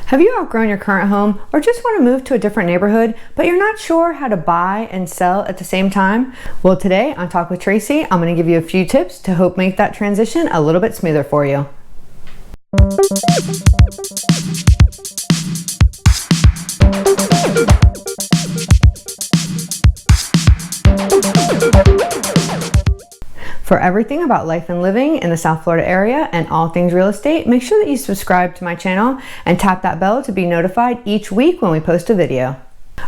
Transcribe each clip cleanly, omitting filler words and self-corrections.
Have you outgrown your current home or just want to move to a different neighborhood, but you're not sure how to buy and sell at the same time? Well, today on Talk with Tracy, I'm going to give you a few tips to help make that transition a little bit smoother for you. For everything about life and living in the South Florida area and all things real estate, make sure that you subscribe to my channel and tap that bell to be notified each week when we post a video.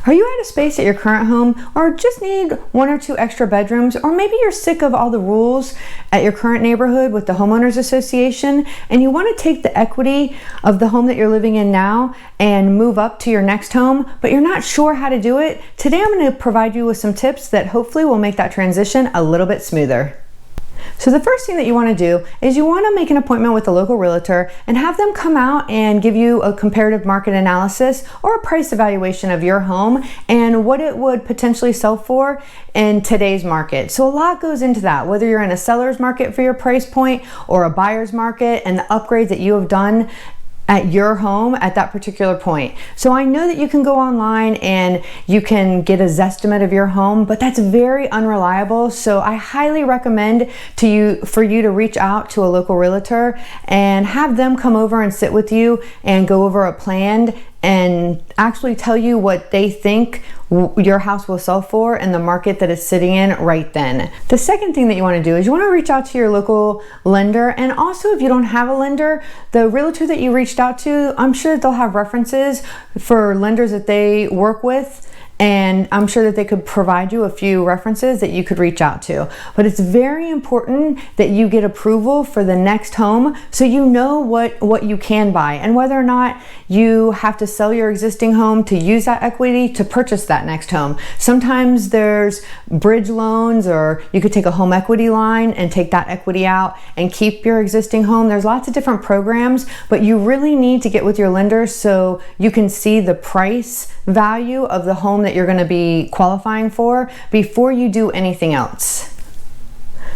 Are you out of space at your current home or just need 1 or 2 extra bedrooms, or maybe you're sick of all the rules at your current neighborhood with the homeowners association and you want to take the equity of the home that you're living in now and move up to your next home, but you're not sure how to do it? Today I'm going to provide you with some tips that hopefully will make that transition a little bit smoother. So the first thing that you want to do is you want to make an appointment with a local realtor and have them come out and give you a comparative market analysis or a price evaluation of your home and what it would potentially sell for in today's market. So a lot goes into that, whether you're in a seller's market for your price point or a buyer's market, and the upgrades that you have done at your home at that particular point. So I know that you can go online and you can get a Zestimate of your home, but that's very unreliable. So I highly recommend for you to reach out to a local realtor and have them come over and sit with you and go over a plan and actually tell you what they think your house will sell for in the market that it's sitting in right then. The second thing that you want to do is you want to reach out to your local lender, and also if you don't have a lender, the realtor that you reached out to, I'm sure they'll have references for lenders that they work with, and I'm sure that they could provide you a few references that you could reach out to. But it's very important that you get approval for the next home so you know what you can buy and whether or not you have to sell your existing home to use that equity to purchase that next home. Sometimes there's bridge loans, or you could take a home equity line and take that equity out and keep your existing home. There's lots of different programs, but you really need to get with your lender so you can see the price value of the home that you're going to be qualifying for before you do anything else.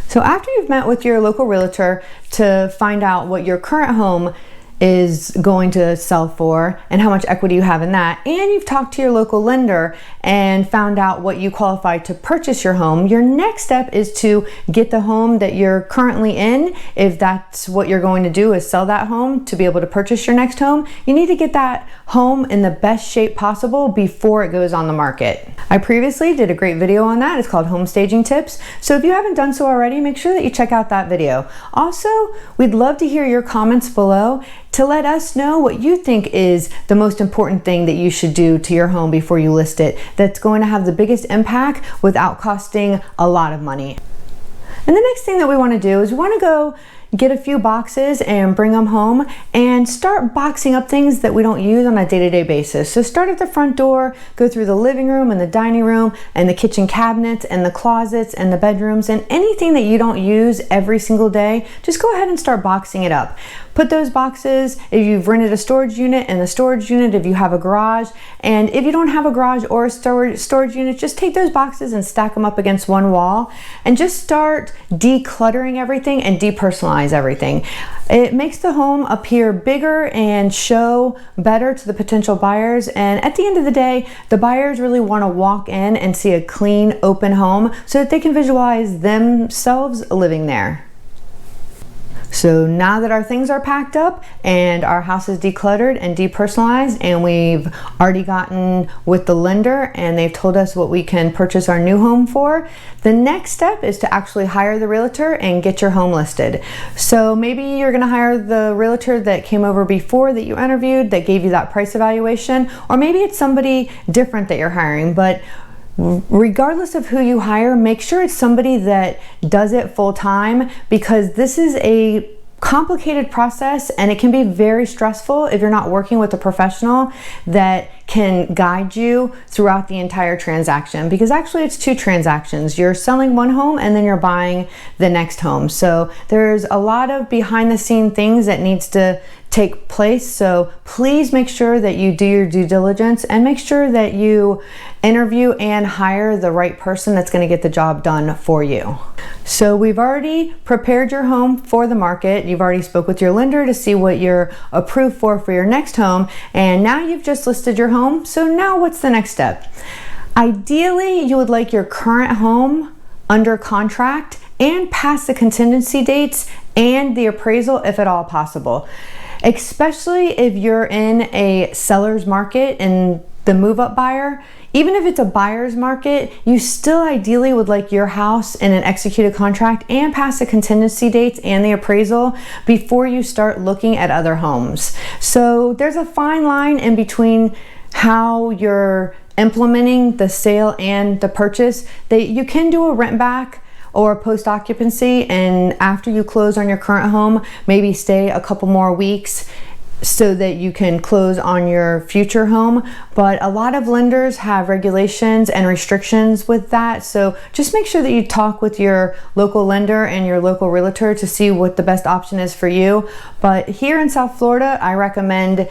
So after you've met with your local realtor to find out what your current home is going to sell for and how much equity you have in that, and you've talked to your local lender and found out what you qualify to purchase your home, your next step is to get the home that you're currently in. If that's what you're going to do, is sell that home to be able to purchase your next home, you need to get that home in the best shape possible before it goes on the market. I previously did a great video on that. It's called Home Staging Tips. So if you haven't done so already, make sure that you check out that video. Also, we'd love to hear your comments below to let us know what you think is the most important thing that you should do to your home before you list it that's going to have the biggest impact without costing a lot of money. And the next thing that we want to do is we want to go get a few boxes and bring them home and start boxing up things that we don't use on a day-to-day basis. So start at the front door, go through the living room and the dining room and the kitchen cabinets and the closets and the bedrooms, and anything that you don't use every single day, just go ahead and start boxing it up. Put those boxes, if you've rented a storage unit, in the storage unit, if you have a garage, and if you don't have a garage or a storage unit, just take those boxes and stack them up against one wall and just start decluttering everything and depersonalize everything. It makes the home appear bigger and show better to the potential buyers, and at the end of the day, the buyers really want to walk in and see a clean, open home so that they can visualize themselves living there. So now that our things are packed up and our house is decluttered and depersonalized, and we've already gotten with the lender and they've told us what we can purchase our new home for, the next step is to actually hire the realtor and get your home listed. So maybe you're going to hire the realtor that came over before that you interviewed that gave you that price evaluation, or maybe it's somebody different that you're hiring. But regardless of who you hire, make sure it's somebody that does it full time, because this is a complicated process and it can be very stressful if you're not working with a professional that can guide you throughout the entire transaction, because actually it's 2 transactions. You're selling one home and then you're buying the next home. So there's a lot of behind the scene things that needs to take place. So please make sure that you do your due diligence and make sure that you interview and hire the right person that's going to get the job done for you. So we've already prepared your home for the market. You've already spoke with your lender to see what you're approved for your next home. And now you've just listed your home. So now what's the next step? Ideally, you would like your current home under contract and past the contingency dates and the appraisal if at all possible. Especially if you're in a seller's market and the move-up buyer, even if it's a buyer's market, you still ideally would like your house in an executed contract and past the contingency dates and the appraisal before you start looking at other homes. So there's a fine line in between how you're implementing the sale and the purchase. That you can do a rent back or post occupancy, and after you close on your current home, maybe stay a couple more weeks so that you can close on your future home. But a lot of lenders have regulations and restrictions with that. So just make sure that you talk with your local lender and your local realtor to see what the best option is for you. But here in South Florida, I recommend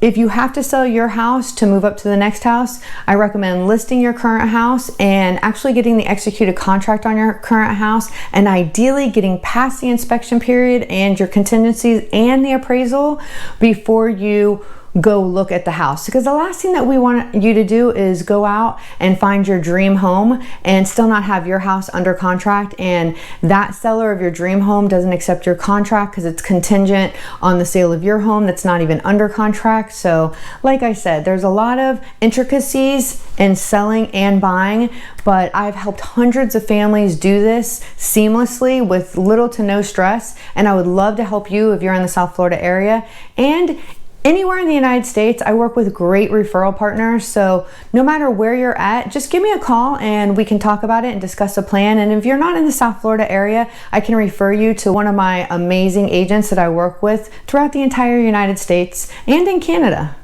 if you have to sell your house to move up to the next house, I recommend listing your current house and actually getting the executed contract on your current house, and ideally getting past the inspection period and your contingencies and the appraisal before you go look at the house. Because the last thing that we want you to do is go out and find your dream home and still not have your house under contract, and that seller of your dream home doesn't accept your contract because it's contingent on the sale of your home that's not even under contract. So like I said, there's a lot of intricacies in selling and buying, but I've helped hundreds of families do this seamlessly with little to no stress, and I would love to help you if you're in the South Florida area and anywhere in the United States. I work with great referral partners, so no matter where you're at, just give me a call and we can talk about it and discuss a plan. And if you're not in the South Florida area, I can refer you to one of my amazing agents that I work with throughout the entire United States and in Canada.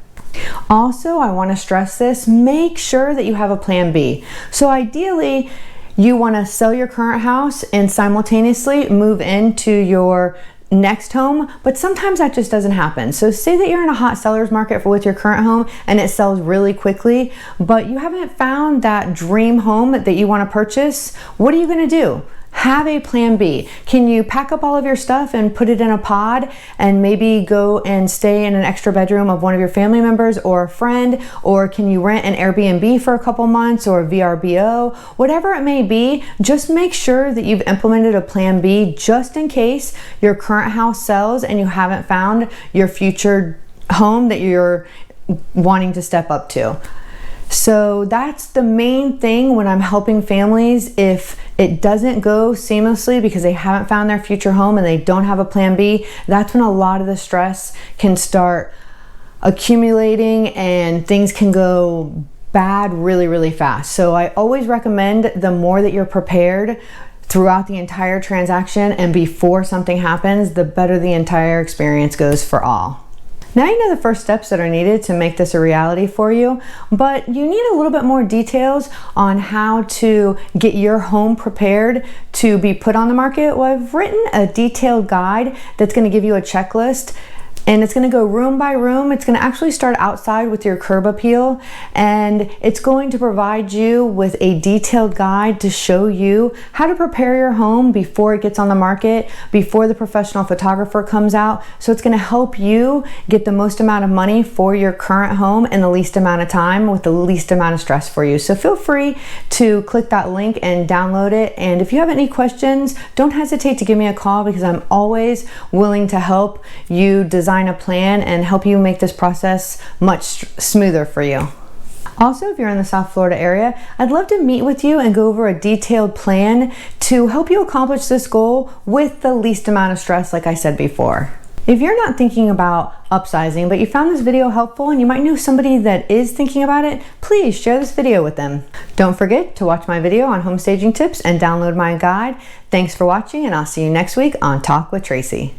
Also, I want to stress this, make sure that you have a plan B. So ideally, you want to sell your current house and simultaneously move into your next home, but sometimes that just doesn't happen. So say that you're in a hot seller's market with your current home and it sells really quickly, but you haven't found that dream home that you want to purchase. What are you going to do? Have a plan B. Can you pack up all of your stuff and put it in a pod and maybe go and stay in an extra bedroom of one of your family members or a friend? Or can you rent an Airbnb for a couple months or a VRBO? Whatever it may be, just make sure that you've implemented a plan B just in case your current house sells and you haven't found your future home that you're wanting to step up to. So that's the main thing when I'm helping families. If it doesn't go seamlessly because they haven't found their future home and they don't have a plan B, that's when a lot of the stress can start accumulating and things can go bad really, really fast. So I always recommend the more that you're prepared throughout the entire transaction and before something happens, the better the entire experience goes for all. Now you know the first steps that are needed to make this a reality for you, but you need a little bit more details on how to get your home prepared to be put on the market. Well, I've written a detailed guide that's going to give you a checklist, and it's going to go room by room. It's going to actually start outside with your curb appeal, and it's going to provide you with a detailed guide to show you how to prepare your home before it gets on the market, before the professional photographer comes out. So it's going to help you get the most amount of money for your current home in the least amount of time with the least amount of stress for you. So feel free to click that link and download it. And if you have any questions, don't hesitate to give me a call, because I'm always willing to help you design a plan and help you make this process much smoother for you. Also, if you're in the South Florida area, I'd love to meet with you and go over a detailed plan to help you accomplish this goal with the least amount of stress, like I said before. If you're not thinking about upsizing, but you found this video helpful and you might know somebody that is thinking about it, please share this video with them. Don't forget to watch my video on home staging tips and download my guide. Thanks for watching, and I'll see you next week on Talk with Tracy.